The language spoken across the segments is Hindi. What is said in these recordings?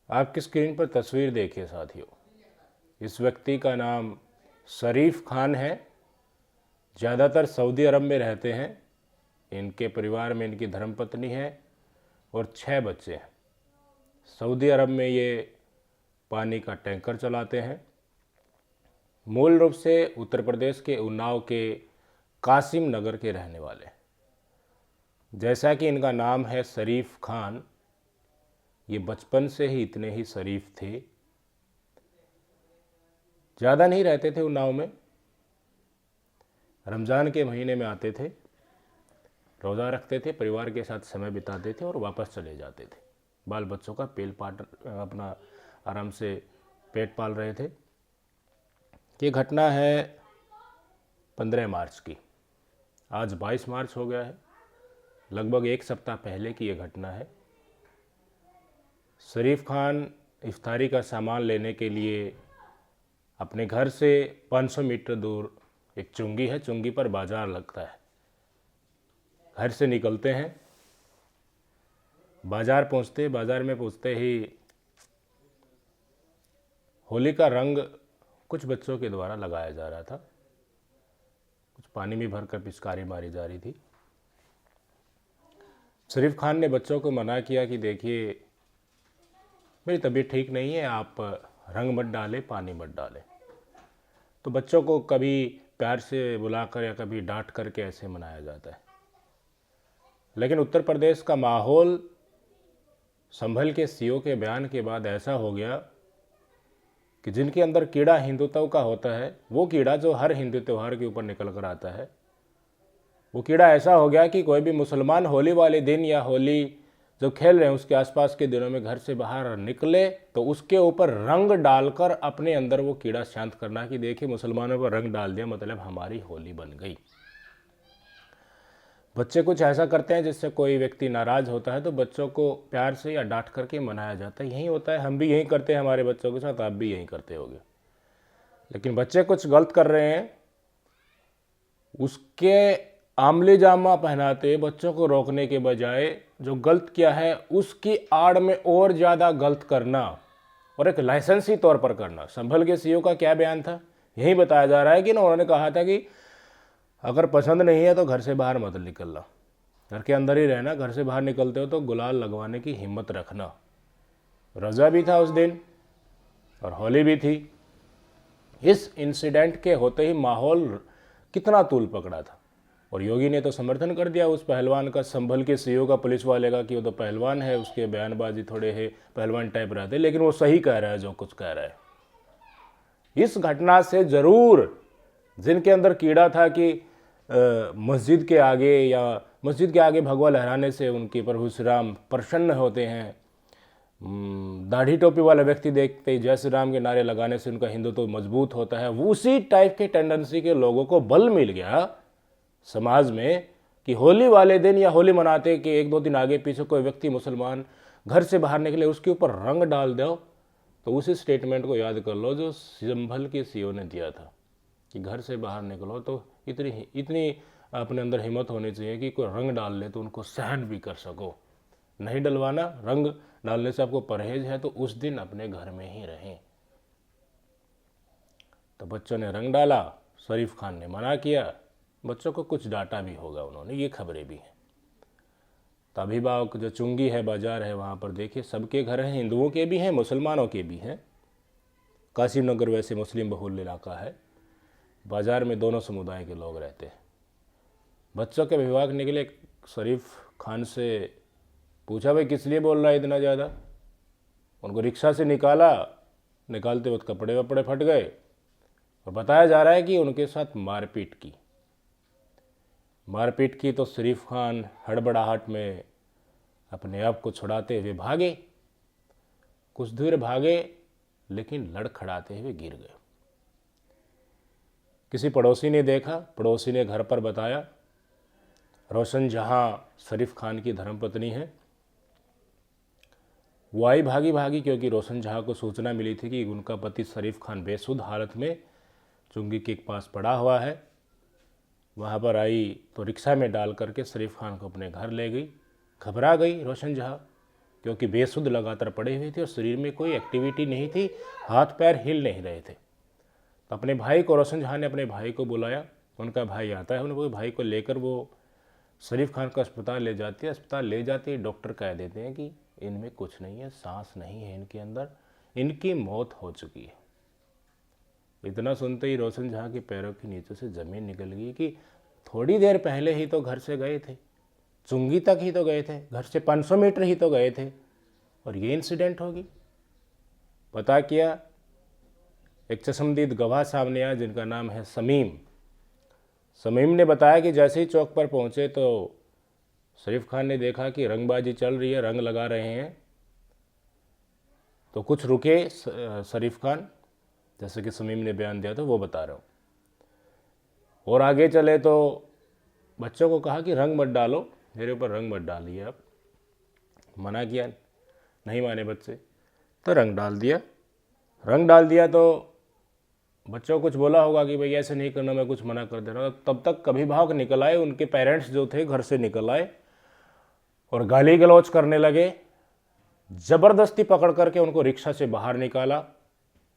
आपकी स्क्रीन पर तस्वीर देखिए साथियों। इस व्यक्ति का नाम शरीफ खान है। ज़्यादातर सऊदी अरब में रहते हैं। इनके परिवार में इनकी धर्मपत्नी है और 6 बच्चे हैं। सऊदी अरब में ये पानी का टैंकर चलाते हैं। मूल रूप से उत्तर प्रदेश के उन्नाव के कासिम नगर के रहने वाले। जैसा कि इनका नाम है शरीफ खान, ये बचपन से ही इतने ही शरीफ थे। ज़्यादा नहीं रहते थे उन्नाव में। रमज़ान के महीने में आते थे, रोज़ा रखते थे, परिवार के साथ समय बिताते थे और वापस चले जाते थे। बाल बच्चों का अपना आराम से पेट पाल रहे थे। ये घटना है 15 मार्च की। आज 22 मार्च हो गया है। लगभग एक सप्ताह पहले की ये घटना है। शरीफ खान इफ्तारी का सामान लेने के लिए अपने घर से 500 मीटर दूर एक चुंगी है, चुंगी पर बाज़ार लगता है। घर से निकलते हैं, बाज़ार में पहुंचते ही होली का रंग कुछ बच्चों के द्वारा लगाया जा रहा था। कुछ पानी में भरकर पिचकारी मारी जा रही थी। शरीफ खान ने बच्चों को मना किया कि देखिए मेरी तबीयत ठीक नहीं है, आप रंग मत डालें, पानी मत डालें। तो बच्चों को कभी प्यार से बुलाकर या कभी डांट करके ऐसे मनाया जाता है। लेकिन उत्तर प्रदेश का माहौल संभल के सीओ के बयान के बाद ऐसा हो गया कि जिनके अंदर कीड़ा हिंदुत्व का होता है, वो कीड़ा जो हर हिंदू त्यौहार के ऊपर निकल कर आता है, वो कीड़ा ऐसा हो गया कि कोई भी मुसलमान होली वाले दिन या होली जो खेल रहे हैं उसके आसपास के दिनों में घर से बाहर निकले तो उसके ऊपर रंग डालकर अपने अंदर वो कीड़ा शांत करना कि देखिए मुसलमानों पर रंग डाल दिया मतलब हमारी होली बन गई। बच्चे कुछ ऐसा करते हैं जिससे कोई व्यक्ति नाराज़ होता है तो बच्चों को प्यार से या डांट करके मनाया जाता है। यही होता है, हम भी यही करते हैं हमारे बच्चों के साथ, आप भी यही करते होगे। लेकिन बच्चे कुछ गलत कर रहे हैं, उसके आमले जामा पहनाते बच्चों को रोकने के बजाय जो गलत किया है उसकी आड़ में और ज़्यादा गलत करना और एक लाइसेंसी तौर पर करना। संभल के सीईओ का क्या बयान था, यही बताया जा रहा है कि उन्होंने कहा था कि अगर पसंद नहीं है तो घर से बाहर मत निकलना, घर के अंदर ही रहना, घर से बाहर निकलते हो तो गुलाल लगवाने की हिम्मत रखना। रोज़ा भी था उस दिन और होली भी थी। इस इंसिडेंट के होते ही माहौल कितना तूल पकड़ा था और योगी ने तो समर्थन कर दिया उस पहलवान का, संभल के सीईओ का, पुलिस वाले का कि वो तो पहलवान है, उसके बयानबाजी थोड़े है पहलवान टाइप रहते, लेकिन वो सही कह रहा है जो कुछ कह रहा है। इस घटना से ज़रूर जिनके अंदर कीड़ा था कि मस्जिद के आगे भगवा लहराने से उनके प्रभु श्री राम प्रसन्न होते हैं, दाढ़ी टोपी वाला व्यक्ति देखते ही जय श्री राम के नारे लगाने से उनका हिंदुत्व तो मजबूत होता है, वो उसी टाइप के टेंडेंसी के लोगों को बल मिल गया समाज में कि होली वाले दिन या होली मनाते कि 1-2 दिन आगे पीछे कोई व्यक्ति मुसलमान घर से बाहर निकले उसके ऊपर रंग डाल दो। तो उसी स्टेटमेंट को याद कर लो जो संभल के सीईओ ने दिया था कि घर से बाहर निकलो तो इतनी अपने अंदर हिम्मत होनी चाहिए कि कोई रंग डाल ले तो उनको सहन भी कर सको। नहीं डलवाना, रंग डालने से आपको परहेज है तो उस दिन अपने घर में ही रहें। तो बच्चों ने रंग डाला, शरीफ खान ने मना किया, बच्चों को कुछ डांटा भी होगा उन्होंने, ये खबरें भी हैं। तो अभिभावक जो चुंगी है, बाजार है, वहाँ पर देखिए सबके घर हैं, हिंदुओं के भी हैं, मुसलमानों के भी हैं। कासिम नगर वैसे मुस्लिम बहुल इलाका है, बाज़ार में दोनों समुदाय के लोग रहते हैं। बच्चों के अभिभावक निकले, शरीफ खान से पूछा भाई किस लिए बोल रहा है इतना ज़्यादा। उनको रिक्शा से निकालते वक्त कपड़े वपड़े फट गए और बताया जा रहा है कि उनके साथ मारपीट की तो शरीफ खान हड़बड़ाहट में अपने आप को छुड़ाते हुए भागे। कुछ दूर भागे लेकिन लड़खड़ाते हुए गिर गए। किसी पड़ोसी ने देखा, पड़ोसी ने घर पर बताया। रोशन जहां शरीफ खान की धर्मपत्नी है, वो आई भागी क्योंकि रोशन जहां को सूचना मिली थी कि उनका पति शरीफ खान बेसुध हालत में चुंगी के पास पड़ा हुआ है। वहाँ पर आई तो रिक्शा में डाल करके शरीफ खान को अपने घर ले गई। घबरा गई रोशन जहाँ क्योंकि बेसुध लगातार पड़े हुए थे और शरीर में कोई एक्टिविटी नहीं थी, हाथ पैर हिल नहीं रहे थे। तो अपने भाई को, रोशन जहाँ ने अपने भाई को बुलाया, उनका भाई आता है, उन्होंने भाई को लेकर वो शरीफ खान को अस्पताल ले जाती है। अस्पताल ले जाते ही डॉक्टर कह देते हैं कि इनमें कुछ नहीं है, सांस नहीं है इनके अंदर, इनकी मौत हो चुकी है। इतना सुनते ही रोशन जहाँ के पैरों के नीचे से ज़मीन निकल गई कि थोड़ी देर पहले ही तो घर से गए थे, चुंगी तक ही तो गए थे, घर से 500 मीटर ही तो गए थे, और ये इंसिडेंट होगी। पता किया, एक चश्मदीद गवाह सामने आया जिनका नाम है समीम। समीम ने बताया कि जैसे ही चौक पर पहुंचे तो शरीफ खान ने देखा कि रंगबाजी चल रही है, रंग लगा रहे हैं। तो कुछ रुके शरीफ खान, जैसे कि समीम ने बयान दिया था वो बता रहा हूँ। और आगे चले तो बच्चों को कहा कि रंग मत डालो, मेरे ऊपर रंग मत डालिए आप। मना किया, नहीं माने बच्चे, तो रंग डाल दिया। रंग डाल दिया तो बच्चों को कुछ बोला होगा कि भाई ऐसे नहीं करना, मैं कुछ मना कर दे रहा हूँ। तब तक अभिभावक निकल आए, उनके पेरेंट्स जो थे घर से निकल आए और गाली गलौज करने लगे। ज़बरदस्ती पकड़ करके उनको रिक्शा से बाहर निकाला।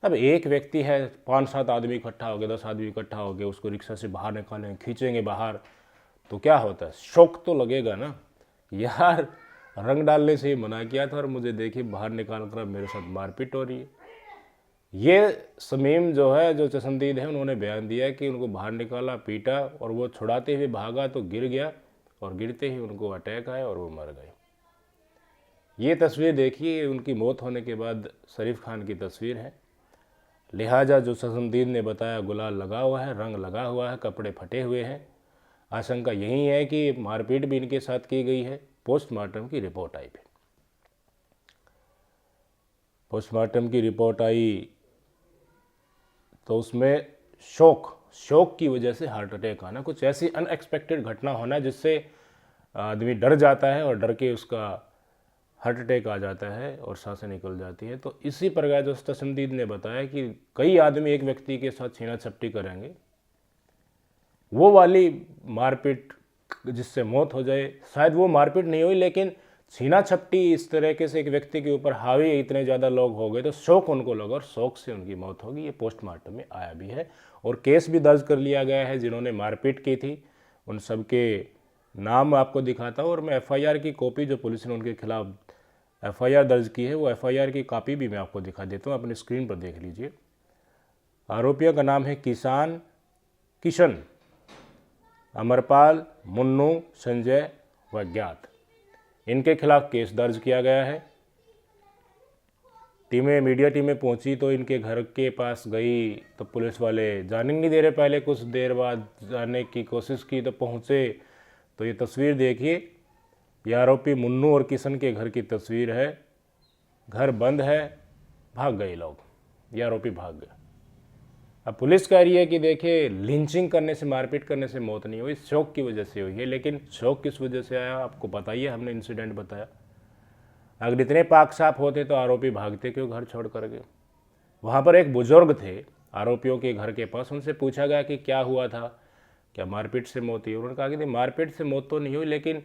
अब एक व्यक्ति है, 5-7 आदमी इकट्ठा हो गए, 10 आदमी इकट्ठा हो गए, उसको रिक्शा से बाहर निकालें, खींचेंगे बाहर, तो क्या होता है, शौक तो लगेगा ना यार। रंग डालने से ही मना किया था और मुझे देखिए बाहर निकाल कर मेरे साथ मारपीट हो रही है। ये समीम जो है, जो चश्मदीद है, उन्होंने बयान दिया कि उनको बाहर निकाला, पीटा, और वो छुड़ाते हुए भागा तो गिर गया, और गिरते ही उनको अटैक आया और वो मर गए। ये तस्वीर देखिए, उनकी मौत होने के बाद शरीफ खान की तस्वीर है। लिहाजा जो चश्मदीद ने बताया, गुलाल लगा हुआ है, रंग लगा हुआ है, कपड़े फटे हुए हैं। आशंका यही है कि मारपीट भी इनके साथ की गई है। पोस्टमार्टम की रिपोर्ट आई फिर पोस्टमार्टम की रिपोर्ट आई तो उसमें शौक की वजह से हार्ट अटैक आना, कुछ ऐसी अनएक्सपेक्टेड घटना होना जिससे आदमी डर जाता है और डर के उसका हार्ट अटैक आ जाता है और सांसें निकल जाती है। तो इसी प्रकार जो तस्मदीद ने बताया कि कई आदमी एक व्यक्ति के साथ छीना झपटी करेंगे, वो वाली मारपीट जिससे मौत हो जाए, शायद वो मारपीट नहीं हुई, लेकिन छीना छपटी इस तरीके से एक व्यक्ति के ऊपर हावी इतने ज़्यादा लोग हो गए तो शौक उनको लगा और शौक से उनकी मौत होगी। ये पोस्टमार्टम में आया भी है और केस भी दर्ज कर लिया गया है। जिन्होंने मारपीट की थी उन सब के नाम आपको दिखाता हूँ, और मैं एफआईआर की कॉपी जो पुलिस ने उनके खिलाफ एफआईआर दर्ज की है, वो एफआईआर की कॉपी भी मैं आपको दिखा देता हूँ, अपनी स्क्रीन पर देख लीजिए। आरोपियों का नाम है किशन, अमरपाल, मुन्नू, संजय व ज्ञात। इनके खिलाफ केस दर्ज किया गया है। मीडिया टीमें पहुंची तो इनके घर के पास गई तो पुलिस वाले जाने नहीं दे रहे, पहले कुछ देर बाद जाने की कोशिश की तो पहुंचे तो ये तस्वीर देखिए, ये आरोपी मुन्नू और किशन के घर की तस्वीर है। घर बंद है, भाग गए लोग, ये आरोपी भाग गए। अब पुलिस कह रही है कि देखिए लिंचिंग करने से, मारपीट करने से मौत नहीं हुई, शौक की वजह से हुई है। लेकिन शौक किस वजह से आया आपको पता ही है, हमने इंसिडेंट बताया। अगर इतने पाक साफ होते तो आरोपी भागते क्यों घर छोड़ कर गए। वहाँ पर एक बुजुर्ग थे आरोपियों के घर के पास, उनसे पूछा गया कि क्या हुआ था, क्या मारपीट से मौत हुई। उन्होंने कहा कि मारपीट से मौत तो नहीं हुई, लेकिन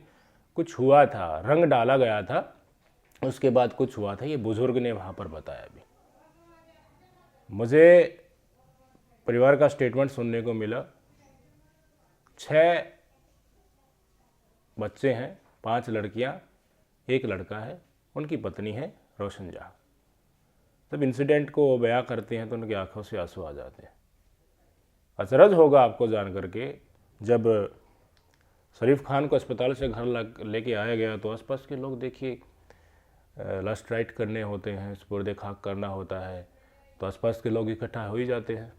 कुछ हुआ था, रंग डाला गया था, उसके बाद कुछ हुआ था। ये बुजुर्ग ने वहाँ पर बताया। भी मुझे परिवार का स्टेटमेंट सुनने को मिला। 6 बच्चे हैं, 5 लड़कियां, 1 लड़का है, उनकी पत्नी है रोशन जहाँ। जब इंसिडेंट को बयां करते हैं तो उनकी आंखों से आंसू आ जाते हैं। अचरज होगा आपको जान करके, जब शरीफ खान को अस्पताल से घर लेके आया गया तो आसपास के लोग देखिए लास्ट राइट करने होते हैं, सुपुर्द खाक करना होता है, तो आसपास के लोग इकट्ठा हो ही जाते हैं।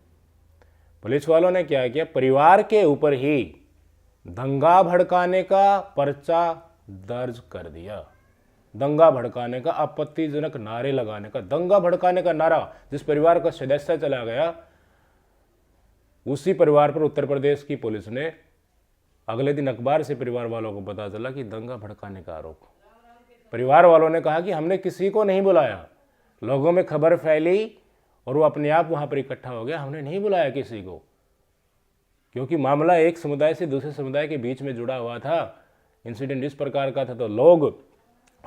पुलिस वालों ने क्या किया, परिवार के ऊपर ही दंगा भड़काने का पर्चा दर्ज कर दिया। दंगा भड़काने का, आपत्तिजनक नारे लगाने का, दंगा भड़काने का नारा जिस परिवार का सदस्य चला गया, उसी परिवार पर उत्तर प्रदेश की पुलिस ने अगले दिन अखबार से परिवार वालों को पता चला कि दंगा भड़काने का आरोप। परिवार वालों ने कहा कि हमने किसी को नहीं बुलाया, लोगों में खबर फैली और वो अपने आप वहाँ पर इकट्ठा हो गया, हमने नहीं बुलाया किसी को। क्योंकि मामला एक समुदाय से दूसरे समुदाय के बीच में जुड़ा हुआ था, इंसिडेंट इस प्रकार का था, तो लोग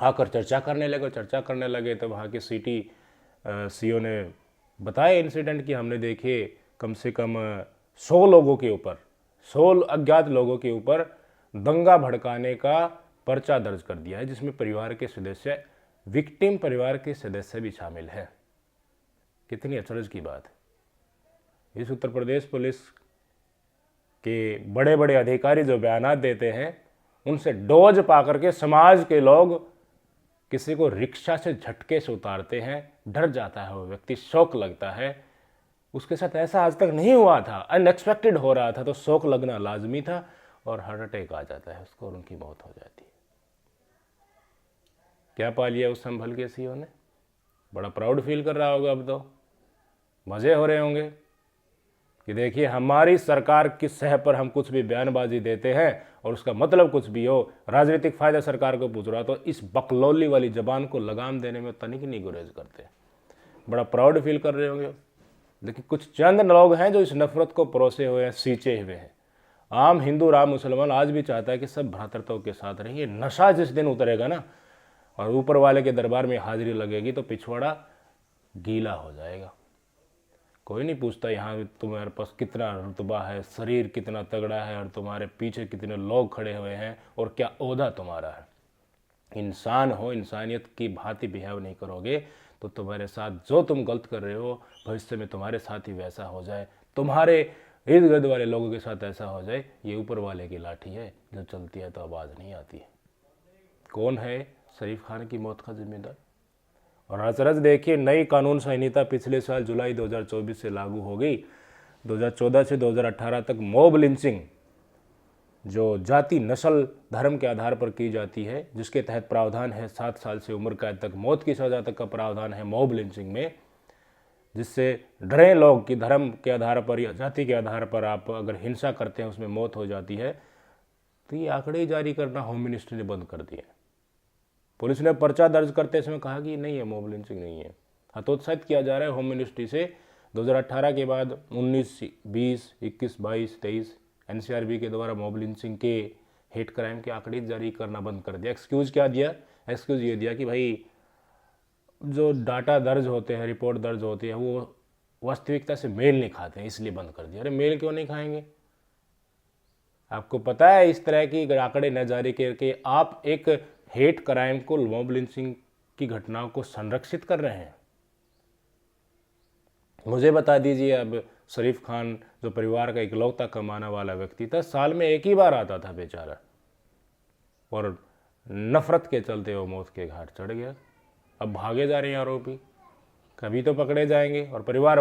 आकर चर्चा करने लगे तो वहाँ के सिटी सीओ ने बताया इंसिडेंट कि हमने देखे कम से कम 100 लोगों के ऊपर, 100 अज्ञात लोगों के ऊपर दंगा भड़काने का पर्चा दर्ज कर दिया है, जिसमें परिवार के सदस्य, विक्टिम परिवार के सदस्य भी शामिल हैं। कितनी अचरज की बात है। इस उत्तर प्रदेश पुलिस के बड़े बड़े अधिकारी जो बयानात देते हैं, उनसे डोज पा करके समाज के लोग किसी को रिक्शा से झटके से उतारते हैं, डर जाता है वो व्यक्ति, शौक लगता है। उसके साथ ऐसा आज तक नहीं हुआ था, अनएक्सपेक्टेड हो रहा था, तो शौक लगना लाजमी था और हार्ट अटैक आ जाता है उसको और उनकी मौत हो जाती है। क्या पा लिया उस संभल के सीओ ने? बड़ा प्राउड फील कर रहा होगा, अब तो मज़े हो रहे होंगे कि देखिए हमारी सरकार की सह पर हम कुछ भी बयानबाजी देते हैं और उसका मतलब कुछ भी हो, राजनीतिक फायदा सरकार को पूछ रहा, तो इस बकलौली वाली जबान को लगाम देने में तनिक नहीं गुरेज करते। बड़ा प्राउड फील कर रहे होंगे। लेकिन कुछ चंद लोग हैं जो इस नफरत को परोसे हुए हैं, सींचे हुए हैं। आम हिंदू, राम, मुसलमान आज भी चाहता है कि सब भ्रातृत्व के साथ रहें। ये नशा जिस दिन उतरेगा ना और ऊपर वाले के दरबार में हाजिरी लगेगी तो पिछवाड़ा गीला हो जाएगा। कोई नहीं पूछता यहाँ तुम्हारे पास कितना रुतबा है, शरीर कितना तगड़ा है और तुम्हारे पीछे कितने लोग खड़े हुए हैं और क्या ओहदा तुम्हारा है। इंसान हो, इंसानियत की भांति बिहेव नहीं करोगे तो तुम्हारे साथ जो तुम गलत कर रहे हो भविष्य में तुम्हारे साथ ही वैसा हो जाए, तुम्हारे इर्द गिर्द वाले लोगों के साथ ऐसा हो जाए। ये ऊपर वाले की लाठी है, जो चलती है तो आवाज़ नहीं आती है। कौन है शरीफ खान की मौत का जिम्मेदार? और अचरज देखिए, नई कानून संहिता पिछले साल जुलाई 2024 से लागू हो गई। 2014 से 2018 तक मॉब लिंचिंग, जो जाति, नस्ल, धर्म के आधार पर की जाती है, जिसके तहत प्रावधान है 7 साल से उम्र कैद तक, मौत की सज़ा तक का प्रावधान है मॉब लिंचिंग में, जिससे डरे लोग कि धर्म के आधार पर या जाति के आधार पर आप अगर हिंसा करते हैं उसमें मौत हो जाती है। तो ये आंकड़े जारी करना होम मिनिस्ट्री ने बंद कर दिया। पुलिस ने पर्चा दर्ज करते समय कहा कि नहीं है, मॉब लिंचिंग नहीं है। हतोत्साहित किया जा रहा है होम मिनिस्ट्री से। 2018 के बाद 19, 20, 21, 22, 23 एनसीआरबी के द्वारा मॉब लिंचिंग के हेट क्राइम के आंकड़े जारी करना बंद कर दिया। एक्सक्यूज़ क्या दिया? एक्सक्यूज़ ये दिया कि भाई जो डाटा दर्ज होते हैं, रिपोर्ट दर्ज होती है, वो वास्तविकता से मेल नहीं खाते हैं, इसलिए बंद कर दिया। अरे मेल क्यों नहीं खाएंगे? आपको पता है इस तरह की आंकड़े न जारी करके आप एक हेट क्राइम को, मॉब लिंचिंग की घटनाओं को संरक्षित कर रहे हैं। मुझे बता दीजिए, अब शरीफ खान जो परिवार का इकलौता कमाने वाला व्यक्ति था, साल में एक ही बार आता था बेचारा, और नफरत के चलते वो मौत के घाट चढ़ गया। अब भागे जा रहे हैं आरोपी, कभी तो पकड़े जाएंगे। और परिवार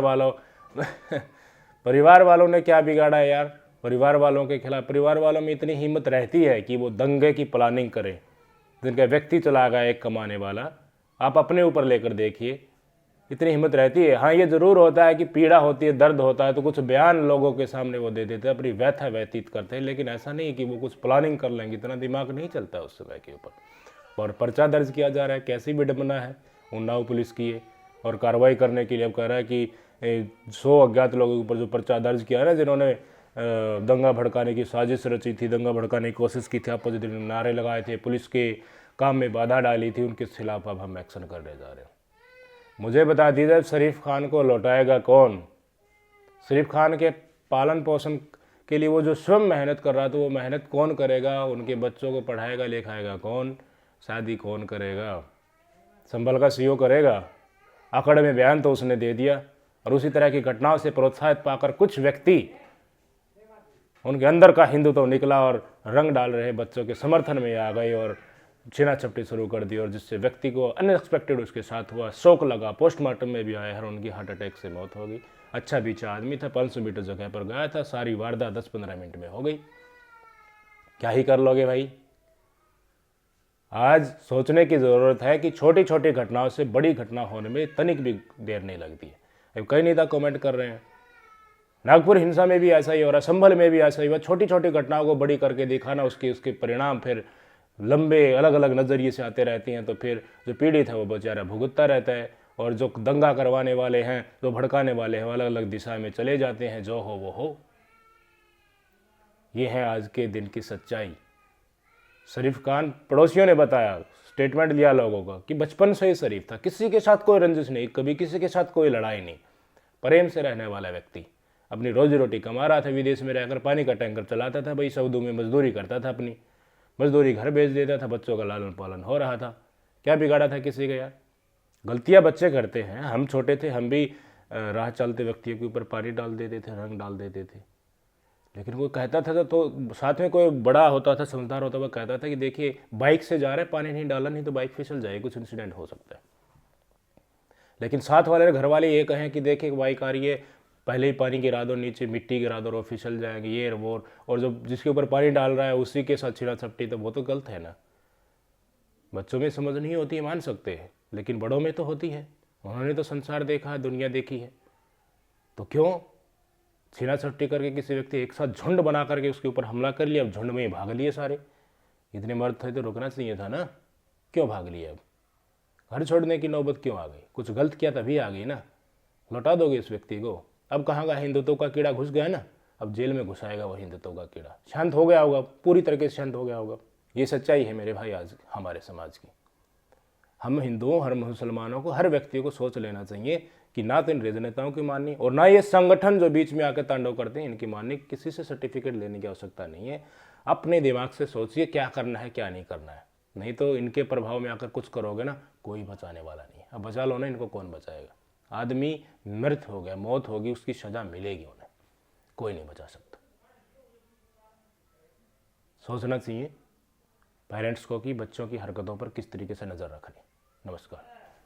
वालों ने क्या बिगाड़ा है यार? परिवार वालों के खिलाफ, परिवार वालों में इतनी हिम्मत रहती है कि वो दंगे की प्लानिंग करें। जिनका व्यक्ति चला गया एक कमाने वाला, आप अपने ऊपर लेकर देखिए, इतनी हिम्मत रहती है। हाँ, ये ज़रूर होता है कि पीड़ा होती है, दर्द होता है, तो कुछ बयान लोगों के सामने वो दे देते हैं, अपनी व्यथा व्यतीत करते हैं, लेकिन ऐसा नहीं कि वो कुछ प्लानिंग कर लेंगे। इतना दिमाग नहीं चलता उस समय के ऊपर। और पर्चा दर्ज किया जा रहा है, कैसी विडंबना है उन्नाव पुलिस की है। और कार्रवाई करने के लिए अब कह रहा है कि 100 अज्ञात लोगों के ऊपर जो पर्चा दर्ज किया है ना, जिन्होंने दंगा भड़काने की साजिश रची थी, दंगा भड़काने की कोशिश की थी, आपस में नारे लगाए थे, पुलिस के काम में बाधा डाली थी, उनके खिलाफ अब हम एक्शन करने जा रहे हैं। मुझे बता दीजिए, शरीफ खान को लौटाएगा कौन? शरीफ खान के पालन पोषण के लिए वो जो स्वयं मेहनत कर रहा था, वो मेहनत कौन करेगा? उनके बच्चों को पढ़ाएगा लिखाएगा कौन? शादी कौन करेगा? संभल का सीओ करेगा? आंकड़े में बयान तो उसने दे दिया। और उसी तरह की घटनाओं से प्रोत्साहित पाकर कुछ व्यक्ति, उनके अंदर का हिंदुत्व निकला और रंग डाल रहे बच्चों के समर्थन में आ गए और छीना झपटी शुरू कर दी, और जिससे व्यक्ति को अनएक्सपेक्टेड उसके साथ हुआ, शौक लगा, पोस्टमार्टम में भी आया और उनकी हार्ट अटैक से मौत हो गई। अच्छा बीचा आदमी था, 500 मीटर जगह पर गया था, सारी वारदात 10-15 मिनट में हो गई। क्या ही कर लोगे भाई? आज सोचने की ज़रूरत है कि छोटी छोटी घटनाओं से बड़ी घटना होने में तनिक भी देर नहीं लगती है। अब कई नेता कमेंट कर रहे हैं, नागपुर हिंसा में भी ऐसा ही हो रहा है, संभल में भी ऐसा ही हुआ। छोटी छोटी घटनाओं को बड़ी करके दिखाना, उसके परिणाम फिर लंबे अलग अलग नज़रिए से आते रहते हैं, तो फिर जो पीड़ित है वो बेचारा भुगतता रहता है, और जो दंगा करवाने वाले हैं, जो भड़काने वाले हैं, वो अलग अलग दिशा में चले जाते हैं। जो हो वो हो। ये है आज के दिन की सच्चाई। शरीफ खान, पड़ोसियों ने बताया, स्टेटमेंट लिया लोगों का कि बचपन से ही शरीफ था, किसी के साथ कोई रंजिश नहीं, कभी किसी के साथ कोई लड़ाई नहीं, प्रेम से रहने वाला व्यक्ति, अपनी रोजी रोटी कमा रहा था, विदेश में रहकर पानी का टैंकर चलाता था, भाई सऊदी में मजदूरी करता था, अपनी मजदूरी घर भेज देता था, बच्चों का लालन पालन हो रहा था। क्या बिगाड़ा था किसी का यार? गलतियां बच्चे करते हैं, हम छोटे थे, हम भी राह चलते व्यक्तियों के ऊपर पानी डाल देते थे, रंग डाल देते थे। लेकिन वो कहता था तो साथ में कोई बड़ा होता था, समझदार होता, वो कहता था कि देखिए बाइक से जा रहे हैं, पानी नहीं डाला, नहीं तो बाइक फिसल जाएगी, कुछ इंसिडेंट हो सकता है। लेकिन साथ वाले घर वाले ये कहें कि देखिए बाइक आ रही है, पहले ही पानी गिरा दो, नीचे मिट्टी गिरा दो और फिसल जाएंगे, ये वो, और जो जिसके ऊपर पानी डाल रहा है उसी के साथ छिड़ा छपटी, तो वो तो गलत है ना। बच्चों में समझ नहीं होती, मान सकते हैं, लेकिन बड़ों में तो होती है, उन्होंने तो संसार देखा है, दुनिया देखी है। तो क्यों छीना छट्टी करके किसी व्यक्ति एक साथ झुंड बना करके उसके ऊपर हमला कर लिया, अब झुंड में ही भाग लिए सारे। इतने मर्द थे तो रुकना चाहिए था ना, क्यों भाग लिए? अब घर छोड़ने की नौबत क्यों आ गई? कुछ गलत किया तभी आ गई ना। लौटा दोगे इस व्यक्ति को? अब कहाँ का हिंदुत्व का कीड़ा घुस गया ना, अब जेल में घुसाएगा वो हिंदुत्व का कीड़ा। शांत हो गया होगा, पूरी तरीके से शांत हो गया होगा। ये सच्चाई है मेरे भाई आज हमारे समाज की। हम हिंदुओं, हर मुसलमानों को, हर व्यक्ति को सोच लेना चाहिए कि ना तो इन राजनेताओं की माननी और ना ये संगठन जो बीच में आकर तांडव करते हैं इनकी माननी। किसी से सर्टिफिकेट लेने की आवश्यकता नहीं है। अपने दिमाग से सोचिए क्या करना है क्या नहीं करना है, नहीं तो इनके प्रभाव में आकर कुछ करोगे ना, कोई बचाने वाला नहीं है। अब बचा लो ना, इनको कौन बचाएगा? आदमी मृत हो गया, मौत होगी, उसकी सजा मिलेगी उन्हें, कोई नहीं बचा सकता। सोचना चाहिए पेरेंट्स को कि बच्चों की हरकतों पर किस तरीके से नज़र रखनी। नमस्कार।